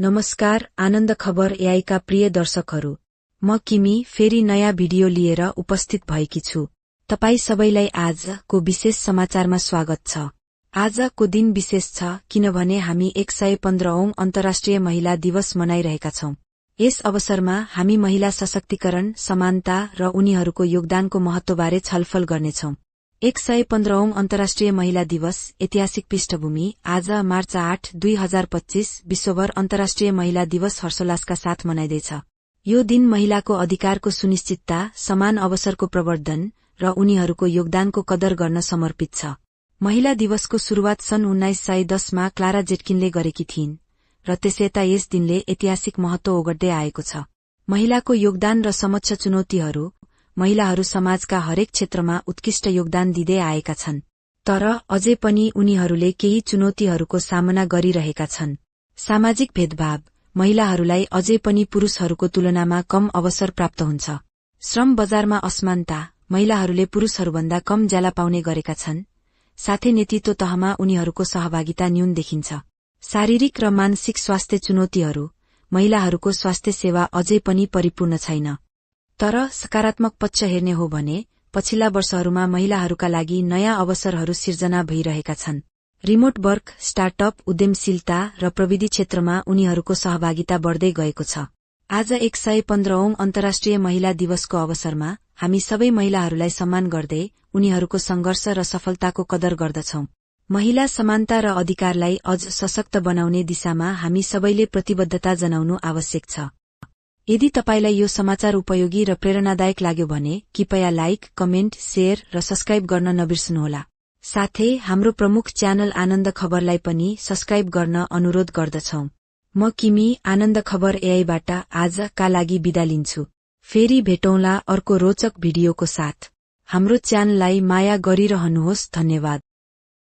नमस्कार आनन्द खबर एआई का प्रिय दर्शकहरू, म किमी फेरि नयाँ भिडियो लिएर उपस्थित भएकी छु। तपाई सबैलाई आजको विशेष समाचारमा स्वागत छ। आजको दिन विशेष छ किनभने हामी 115औं अन्तर्राष्ट्रिय महिला दिवस मनाइरहेका छौं। यस अवसरमा हामी महिला सशक्तिकरण, समानता र उनीहरूको योगदानको महत्वबारे छलफल गर्नेछौं। 115औं अन्तर्राष्ट्रिय महिला दिवस ऐतिहासिक पृष्ठभूमि। आज मार्च 8, 2025 विश्वभर अन्तर्राष्ट्रिय महिला दिवस हर्षोल्लासका साथ मनाइँदैछ। यो दिन महिलाको अधिकारको सुनिश्चितता, समान अवसरको प्रवर्धन र उनीहरूको योगदानको कदर गर्न समर्पित छ। महिला दिवसको सुरुवात सन् 1910 मा क्लारा जेटकिनले गरेकी थिइन् र त्यसैता यस दिनले ऐतिहासिक महत्व ओगट्दै आएको छ। महिलाको योगदान र समक्ष चुनौतीहरू। महिलाहरू समाजका हरेक क्षेत्रमा उत्कृष्ट योगदान दिँदै आएका छन्, तर अझै पनि उनीहरूले केही चुनौतीहरूको सामना गरिरहेका छन्। सामाजिक भेदभाव। महिलाहरूलाई अझै पनि पुरुषहरूको तुलनामा कम अवसर प्राप्त हुन्छ। श्रम बजारमा असमानता। महिलाहरूले पुरुषहरूभन्दा कम ज्याला पाउने गरेका छन्, साथै नेतृत्व तहमा उनीहरूको सहभागिता न्यून देखिन्छ। शारीरिक र मानसिक स्वास्थ्य चुनौतीहरू। महिलाहरूको स्वास्थ्य सेवा अझै पनि परिपूर्ण छैन। तर सकारात्मक पक्ष हेर्ने हो भने पछिल्ला वर्षहरूमा महिलाहरूका लागि नयाँ अवसरहरू सिर्जना भइरहेका छन्। रिमोट वर्क, स्टार्टअप, उद्यमशीलता र प्रविधि क्षेत्रमा उनीहरूको सहभागिता बढ्दै गएको छ। आज 115औं अन्तर्राष्ट्रिय महिला दिवसको अवसरमा हामी सबै महिलाहरूलाई सम्मान गर्दै उनीहरूको संघर्ष र सफलताको कदर गर्दछौं। महिला समानता र अधिकारलाई अझ सशक्त बनाउने दिशामा हामी सबैले प्रतिबद्धता जनाउनु आवश्यक छ। यदि तपाईलाई यो समाचार उपयोगी र प्रेरणादायक लाग्यो भने कृपया लाइक, कमेन्ट, शेयर र सब्स्क्राइब गर्न नबिर्सनुहोला। साथै हाम्रो प्रमुख च्यानल आनन्द खबरलाई पनि सब्स्क्राइब गर्न अनुरोध गर्दछौं। म किमी आनन्द खबर एआईबाट आजका लागि बिदा लिन्छु। फेरि भेटौँला अर्को रोचक भिडियोको साथ। हाम्रो च्यानललाई माया गरिरहनुहोस्। धन्यवाद।